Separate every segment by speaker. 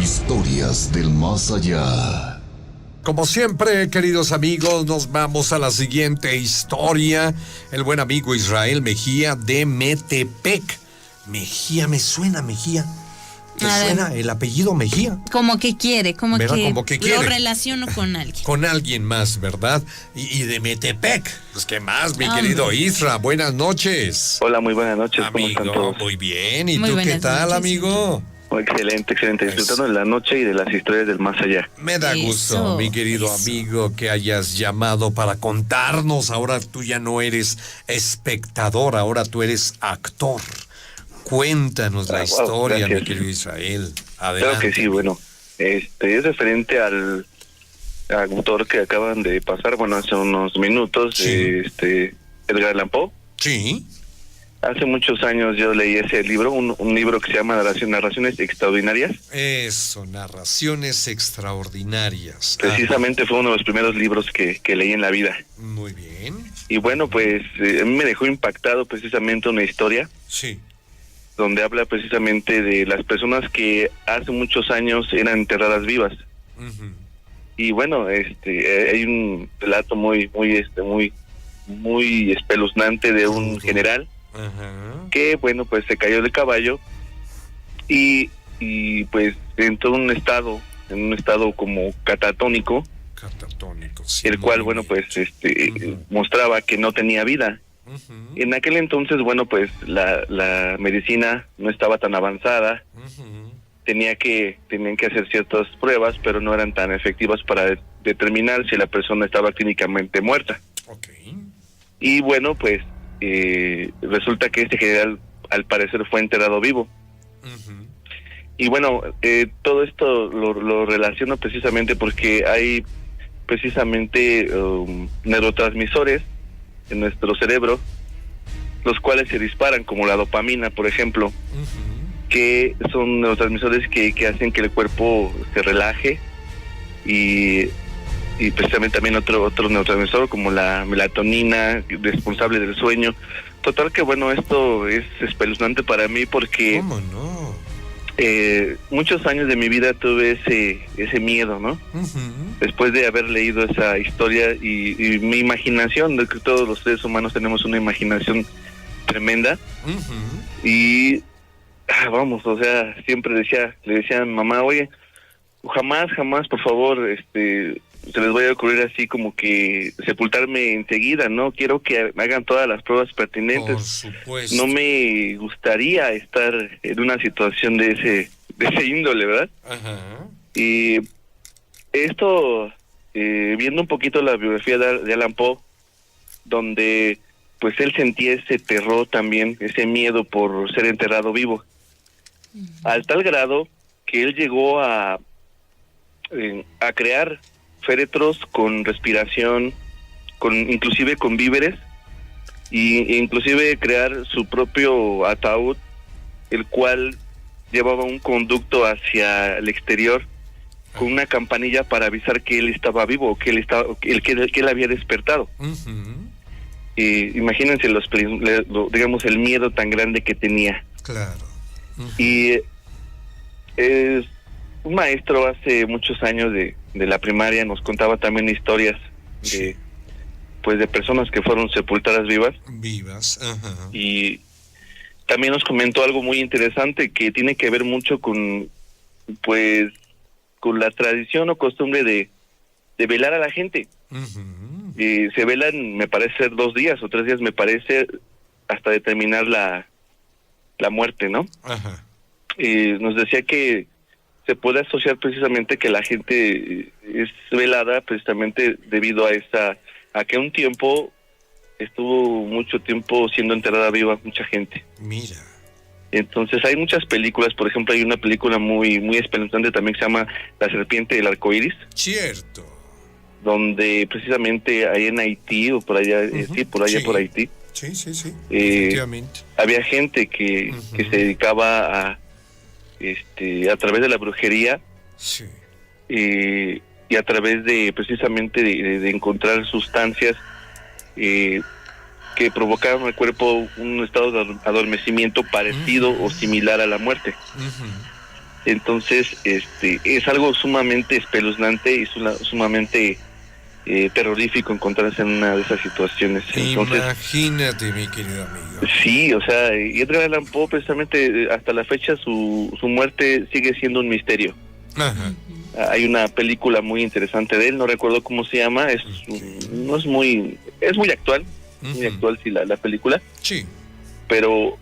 Speaker 1: Historias del más allá.
Speaker 2: Como siempre, queridos amigos, nos vamos a la siguiente historia. El buen amigo Israel Mejía de Metepec. Mejía, me suena Mejía. ¿Te suena el apellido Mejía?
Speaker 3: Como que quiere, como que
Speaker 2: quiere.
Speaker 3: Lo relaciono con alguien.
Speaker 2: Con alguien más, ¿verdad? Y de Metepec. Pues, ¿qué más, mi querido Isra? Buenas noches.
Speaker 4: Hola, muy buenas noches.
Speaker 2: Amigo,
Speaker 4: ¿cómo están todos?
Speaker 2: Muy bien. ¿Y
Speaker 3: Muy
Speaker 2: tú qué
Speaker 3: buenas
Speaker 2: tal,
Speaker 3: noches,
Speaker 2: amigo?
Speaker 4: Excelente. Disfrutando de la noche y de las historias del más allá.
Speaker 2: Me da gusto, mi querido amigo, que hayas llamado para contarnos. Ahora tú ya no eres espectador, ahora tú eres actor. Cuéntanos la historia,
Speaker 4: gracias.
Speaker 2: mi querido Israel. Adelante.
Speaker 4: Claro que sí, bueno. Es referente al autor que acaban de pasar, bueno, hace unos minutos,
Speaker 2: Sí.
Speaker 4: Edgar Allan Poe.
Speaker 2: Sí.
Speaker 4: Hace muchos años yo leí ese libro, un libro que se llama Narraciones Extraordinarias.
Speaker 2: Eso, narraciones extraordinarias.
Speaker 4: Precisamente fue uno de los primeros libros que leí en la vida.
Speaker 2: Muy bien.
Speaker 4: Y bueno, pues a mí me dejó impactado precisamente una historia
Speaker 2: Sí.
Speaker 4: donde habla precisamente de las personas que hace muchos años eran enterradas vivas.
Speaker 2: Uh-huh.
Speaker 4: Y bueno, hay un relato muy espeluznante de un general
Speaker 2: Ajá.
Speaker 4: que, bueno, pues se cayó del caballo y pues entró en un estado como catatónico,
Speaker 2: Catatónico, sí.
Speaker 4: el cual, bueno,
Speaker 2: bien.
Speaker 4: pues mostraba que no tenía vida.
Speaker 2: Uh-huh.
Speaker 4: En aquel entonces, bueno, pues la medicina no estaba tan avanzada.
Speaker 2: Uh-huh.
Speaker 4: Tenían que hacer ciertas pruebas, pero no eran tan efectivas para determinar si la persona estaba clínicamente muerta.
Speaker 2: Ok.
Speaker 4: Y bueno, pues resulta que este general al parecer fue enterrado vivo.
Speaker 2: Uh-huh.
Speaker 4: Y bueno, todo esto lo relaciono precisamente porque hay precisamente neurotransmisores en nuestro cerebro, los cuales se disparan, como la dopamina, por ejemplo,
Speaker 2: Uh-huh.
Speaker 4: que son neurotransmisores que hacen que el cuerpo se relaje, y precisamente también otro neurotransmisor como la melatonina, responsable del sueño. Total que bueno, esto es espeluznante para mí porque
Speaker 2: ¿Cómo no?
Speaker 4: muchos años de mi vida tuve ese miedo, ¿no?
Speaker 2: Uh-huh.
Speaker 4: Después de haber leído esa historia y mi imaginación, de que todos los seres humanos tenemos una imaginación tremenda.
Speaker 2: Uh-huh.
Speaker 4: Y vamos, o sea, siempre le decía a mi mamá, oye, jamás, por favor, se les vaya a ocurrir así como que sepultarme enseguida, ¿no? Quiero que me hagan todas las pruebas pertinentes.
Speaker 2: Por supuesto.
Speaker 4: No me gustaría estar en una situación de ese índole, ¿verdad?
Speaker 2: Ajá.
Speaker 4: Y esto, viendo un poquito la biografía de Allan Poe, donde pues él sentía ese terror también, ese miedo por ser enterrado vivo, al tal grado que él llegó a crear féretros con respiración, inclusive con víveres, e inclusive crear su propio ataúd, el cual llevaba un conducto hacia el exterior con una campanilla para avisar que él estaba vivo, que él había despertado.
Speaker 2: Uh-huh.
Speaker 4: Imagínense digamos el miedo tan grande que tenía.
Speaker 2: Claro. Uh-huh.
Speaker 4: Y es un maestro hace muchos años de la primaria nos contaba también historias de personas que fueron sepultadas vivas.
Speaker 2: Ajá.
Speaker 4: Y también nos comentó algo muy interesante que tiene que ver mucho con la tradición o costumbre de velar a la gente.
Speaker 2: Uh-huh.
Speaker 4: Se velan, me parece, 2 días o 3 días, me parece, hasta determinar la muerte, ¿no?
Speaker 2: Ajá.
Speaker 4: Nos decía que se puede asociar precisamente que la gente es velada precisamente debido a que un tiempo estuvo mucho tiempo siendo enterrada viva mucha gente.
Speaker 2: Mira.
Speaker 4: Entonces hay muchas películas, por ejemplo hay una película muy espeluznante también que se llama La serpiente del arco iris.
Speaker 2: Cierto.
Speaker 4: Donde precisamente ahí en Haití o por allá,
Speaker 2: Uh-huh.
Speaker 4: por Haití.
Speaker 2: Sí. Efectivamente.
Speaker 4: Había gente que se dedicaba a través de la brujería,
Speaker 2: Sí.
Speaker 4: y a través de precisamente de encontrar sustancias que provocaban al cuerpo un estado de adormecimiento parecido o similar a la muerte.
Speaker 2: Uh-huh.
Speaker 4: Entonces, es algo sumamente espeluznante y sumamente terrorífico encontrarse en una de esas situaciones. Entonces,
Speaker 2: imagínate, mi querido amigo.
Speaker 4: Sí, o sea, y Edgar Allan Poe, precisamente, hasta la fecha su muerte sigue siendo un misterio.
Speaker 2: Ajá.
Speaker 4: Hay una película muy interesante de él, no recuerdo cómo se llama, es muy actual, muy actual sí la película.
Speaker 2: Sí.
Speaker 4: Pero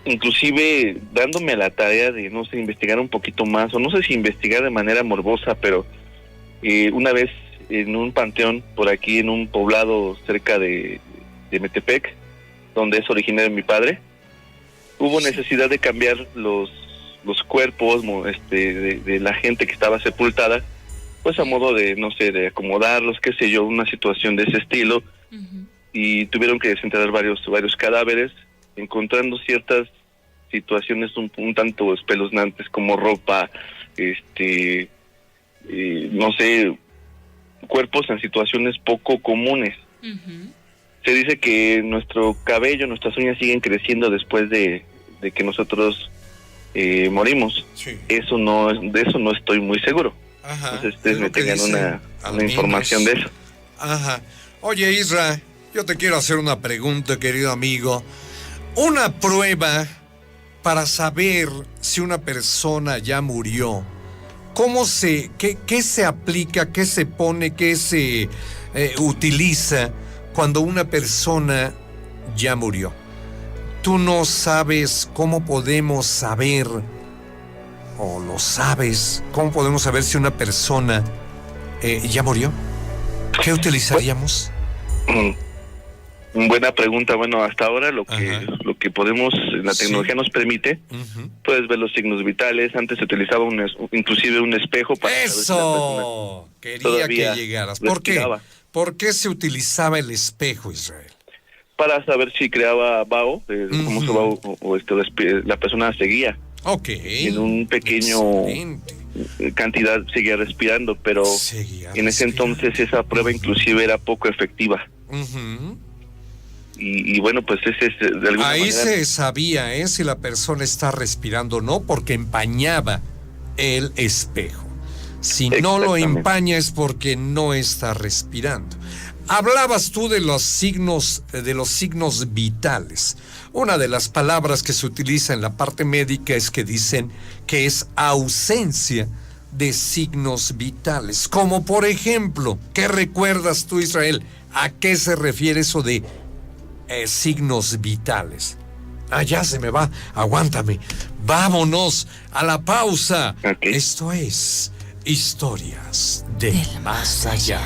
Speaker 4: inclusive dándome a la tarea de, no sé, investigar un poquito más, o no sé si investigar de manera morbosa, pero una vez en un panteón por aquí, en un poblado cerca de Metepec, donde es originario mi padre, hubo necesidad de cambiar los cuerpos de la gente que estaba sepultada, pues a modo de, no sé, de acomodarlos, qué sé yo, una situación de ese estilo. Y tuvieron que desenterrar varios cadáveres, encontrando ciertas situaciones un tanto espeluznantes, como ropa, no sé, cuerpos en situaciones poco comunes. Se dice que nuestro cabello, nuestras uñas siguen creciendo después de que nosotros morimos. Sí. De eso no estoy muy seguro.
Speaker 2: Ajá.
Speaker 4: Entonces ustedes me tengan una información de eso.
Speaker 2: Ajá. Oye, Isra, yo te quiero hacer una pregunta, querido amigo. Una prueba para saber si una persona ya murió. ¿Qué se aplica, qué se pone, qué se utiliza cuando una persona ya murió? Tú no sabes cómo podemos saber, o lo sabes, cómo podemos saber si una persona ya murió. ¿Qué utilizaríamos?
Speaker 4: Buena pregunta. Bueno, hasta ahora lo que podemos, la tecnología nos permite, puedes ver los signos vitales. Antes se utilizaba inclusive un espejo para
Speaker 2: ¡eso! Quería que llegaras. ¿Por qué? ¿Por qué se utilizaba el espejo, Israel?
Speaker 4: Para saber si creaba vaho, como su vaho, o la persona seguía.
Speaker 2: Ok.
Speaker 4: En un pequeño cantidad seguía respirando, pero en ese entonces esa prueba inclusive era poco efectiva. Y bueno, pues ese es de alguna
Speaker 2: ahí
Speaker 4: manera...
Speaker 2: se sabía si la persona está respirando o no, porque empañaba el espejo. Si no lo empaña es porque no está respirando. Hablabas tú de los signos vitales. Una de las palabras que se utiliza en la parte médica es que dicen que es ausencia de signos vitales. Como por ejemplo, ¿qué recuerdas tú, Israel? ¿A qué se refiere eso de signos vitales? Ya se me va, aguántame. Vámonos a la pausa.
Speaker 4: Okay.
Speaker 2: Esto es Historias del Más Allá.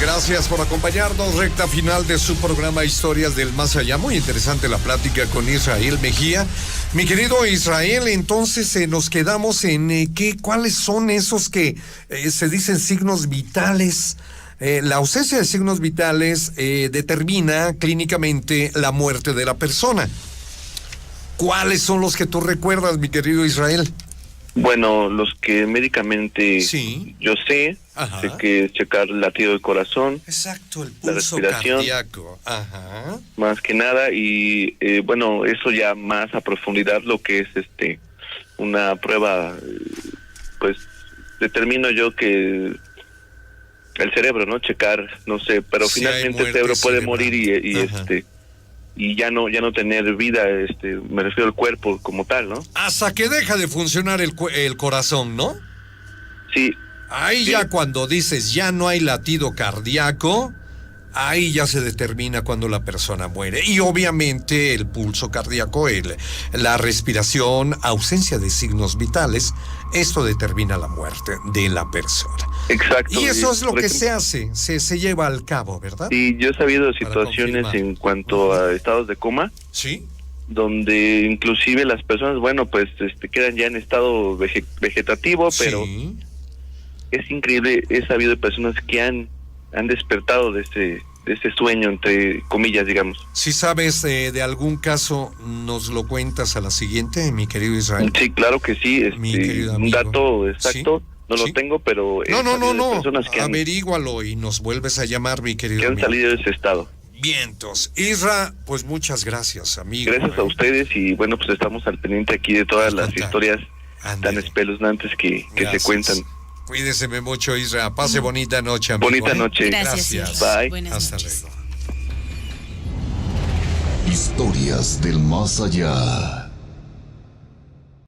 Speaker 2: Gracias por acompañarnos. Recta final de su programa Historias del Más Allá. Muy interesante la plática con Israel Mejía. Mi querido Israel, entonces nos quedamos en ¿cuáles son esos que se dicen signos vitales? La ausencia de signos vitales determina clínicamente la muerte de la persona. ¿Cuáles son los que tú recuerdas, mi querido Israel?
Speaker 4: Bueno, los que médicamente yo sé que checar el latido del corazón.
Speaker 2: Exacto, el pulso
Speaker 4: la respiración,
Speaker 2: cardíaco. Ajá.
Speaker 4: Más que nada, y bueno, eso ya más a profundidad, lo que es una prueba, pues determino yo que el cerebro, ¿no? Checar, no sé, pero finalmente el cerebro puede morir y ya no tener vida, me refiero al cuerpo como tal, ¿no?
Speaker 2: Hasta que deja de funcionar el corazón, ¿no?
Speaker 4: Sí.
Speaker 2: Ahí ya cuando dices ya no hay latido cardíaco, ahí ya se determina cuando la persona muere. Y obviamente el pulso cardíaco, la respiración, ausencia de signos vitales, esto determina la muerte de la persona.
Speaker 4: Exacto.
Speaker 2: Y eso es lo que se hace, se lleva al cabo, ¿verdad?
Speaker 4: Sí, yo he sabido de situaciones en cuanto a estados de coma.
Speaker 2: Sí.
Speaker 4: Donde inclusive las personas, bueno, pues quedan ya en estado vegetativo, pero es increíble, he sabido de personas que han despertado de ese sueño, entre comillas, digamos.
Speaker 2: Si sabes de algún caso, ¿nos lo cuentas a la siguiente, mi querido Israel?
Speaker 4: Sí, claro que sí.
Speaker 2: Mi querido amigo.
Speaker 4: Un dato exacto,
Speaker 2: ¿Sí?
Speaker 4: no
Speaker 2: ¿Sí?
Speaker 4: lo tengo, pero...
Speaker 2: No.
Speaker 4: Personas que
Speaker 2: Averígualo y nos vuelves a llamar, mi querido
Speaker 4: que han
Speaker 2: amigo.
Speaker 4: salido de ese estado.
Speaker 2: Vientos. Isra, pues muchas gracias, amigo.
Speaker 4: Gracias a ustedes y bueno, pues estamos al pendiente aquí de todas las historias
Speaker 2: Ándale.
Speaker 4: tan espeluznantes que se
Speaker 2: Gracias.
Speaker 4: cuentan.
Speaker 2: Cuídeseme mucho, Isra. Pase bonita noche, amigo.
Speaker 4: Bonita noche.
Speaker 3: Gracias.
Speaker 2: Gracias.
Speaker 4: Bye.
Speaker 3: Buenas
Speaker 2: Hasta
Speaker 3: noches.
Speaker 2: luego.
Speaker 1: Historias del más allá.